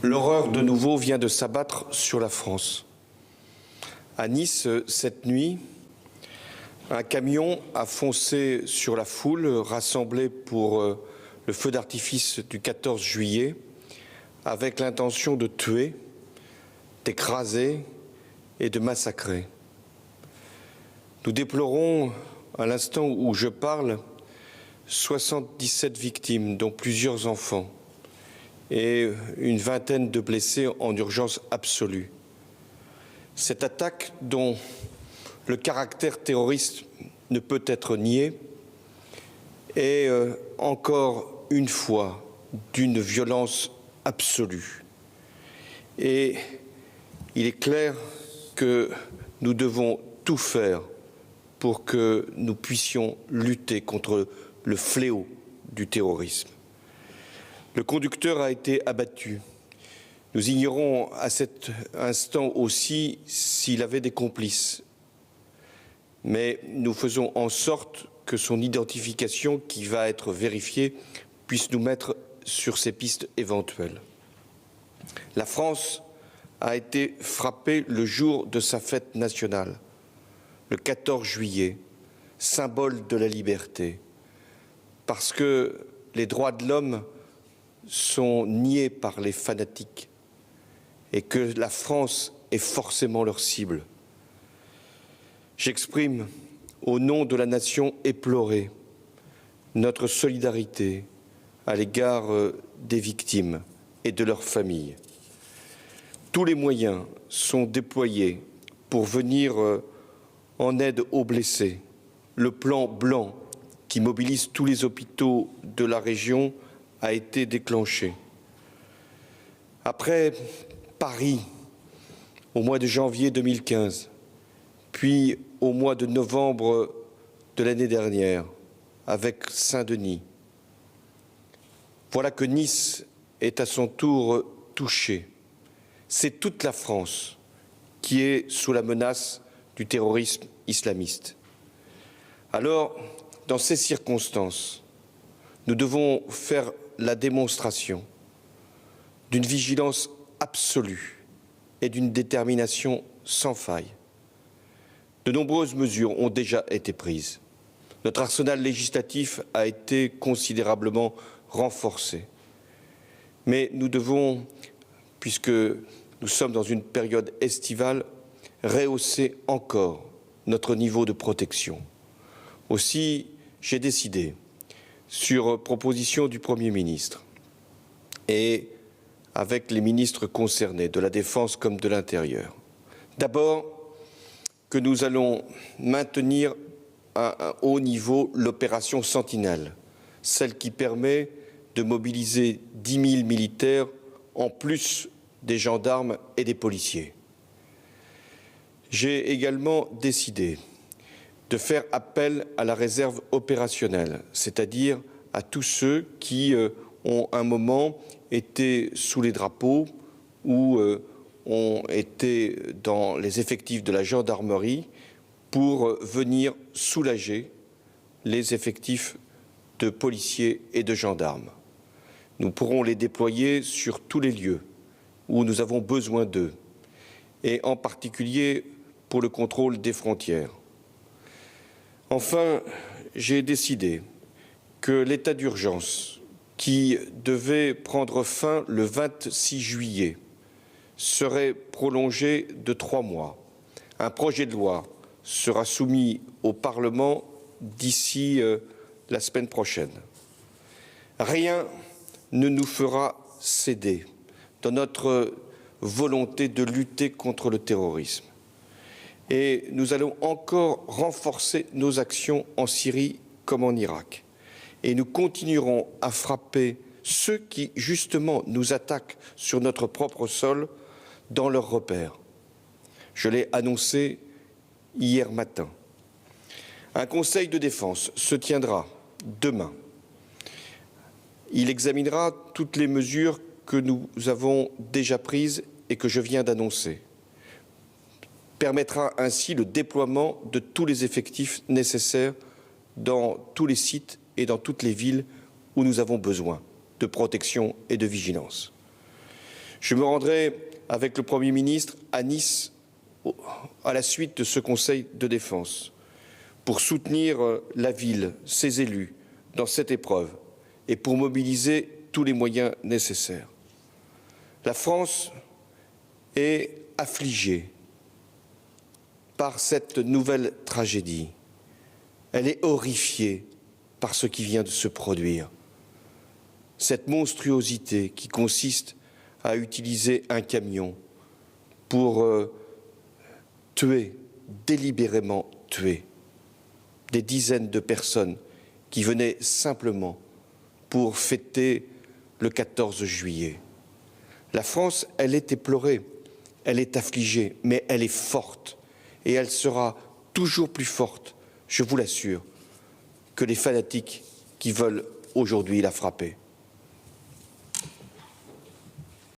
L'horreur de nouveau vient de s'abattre sur la France. À Nice, cette nuit, un camion a foncé sur la foule rassemblée pour le feu d'artifice du 14 juillet avec l'intention de tuer, d'écraser et de massacrer. Nous déplorons, à l'instant où je parle, 77 victimes, dont plusieurs enfants, et une vingtaine de blessés en urgence absolue. Cette attaque, dont le caractère terroriste ne peut être nié, est encore une fois d'une violence absolue. Et il est clair que nous devons tout faire pour que nous puissions lutter contre le fléau du terrorisme. Le conducteur a été abattu. Nous ignorons à cet instant aussi s'il avait des complices. Mais nous faisons en sorte que son identification, qui va être vérifiée, puisse nous mettre sur ces pistes éventuelles. La France a été frappée le jour de sa fête nationale, le 14 juillet, symbole de la liberté, parce que les droits de l'homme sont niés par les fanatiques et que la France est forcément leur cible. J'exprime, au nom de la nation éplorée, notre solidarité à l'égard des victimes et de leurs familles. Tous les moyens sont déployés pour venir en aide aux blessés. Le plan blanc qui mobilise tous les hôpitaux de la région a été déclenché. Après Paris, au mois de janvier 2015, puis au mois de novembre de l'année dernière, avec Saint-Denis, voilà que Nice est à son tour touchée. C'est toute la France qui est sous la menace du terrorisme islamiste. Alors, dans ces circonstances, nous devons faire la démonstration d'une vigilance absolue et d'une détermination sans faille. De nombreuses mesures ont déjà été prises. Notre arsenal législatif a été considérablement renforcé. Mais nous devons, puisque nous sommes dans une période estivale, rehausser encore notre niveau de protection. Aussi, j'ai décidé, sur proposition du Premier ministre et avec les ministres concernés, de la Défense comme de l'Intérieur, d'abord que nous allons maintenir à un haut niveau l'opération Sentinelle, celle qui permet de mobiliser 10 000 militaires en plus des gendarmes et des policiers. J'ai également décidé de faire appel à la réserve opérationnelle, c'est-à-dire à tous ceux qui ont un moment été sous les drapeaux ou ont été dans les effectifs de la gendarmerie pour venir soulager les effectifs de policiers et de gendarmes. Nous pourrons les déployer sur tous les lieux où nous avons besoin d'eux, et en particulier pour le contrôle des frontières. Enfin, j'ai décidé que l'état d'urgence qui devait prendre fin le 26 juillet serait prolongé de 3 mois. Un projet de loi sera soumis au Parlement d'ici la semaine prochaine. Rien ne nous fera céder dans notre volonté de lutter contre le terrorisme. Et nous allons encore renforcer nos actions en Syrie comme en Irak. Et nous continuerons à frapper ceux qui, justement, nous attaquent sur notre propre sol dans leurs repères. Je l'ai annoncé hier matin. Un conseil de défense se tiendra demain. Il examinera toutes les mesures que nous avons déjà prises et que je viens d'annoncer. Permettra ainsi le déploiement de tous les effectifs nécessaires dans tous les sites et dans toutes les villes où nous avons besoin de protection et de vigilance. Je me rendrai avec le Premier ministre à Nice à la suite de ce Conseil de défense pour soutenir la ville, ses élus, dans cette épreuve et pour mobiliser tous les moyens nécessaires. La France est affligée par cette nouvelle tragédie. Elle est horrifiée par ce qui vient de se produire. Cette monstruosité qui consiste à utiliser un camion pour tuer, délibérément tuer, des dizaines de personnes qui venaient simplement pour fêter le 14 juillet. La France, elle est éplorée, elle est affligée, mais elle est forte et elle sera toujours plus forte, je vous l'assure, que les fanatiques qui veulent aujourd'hui la frapper.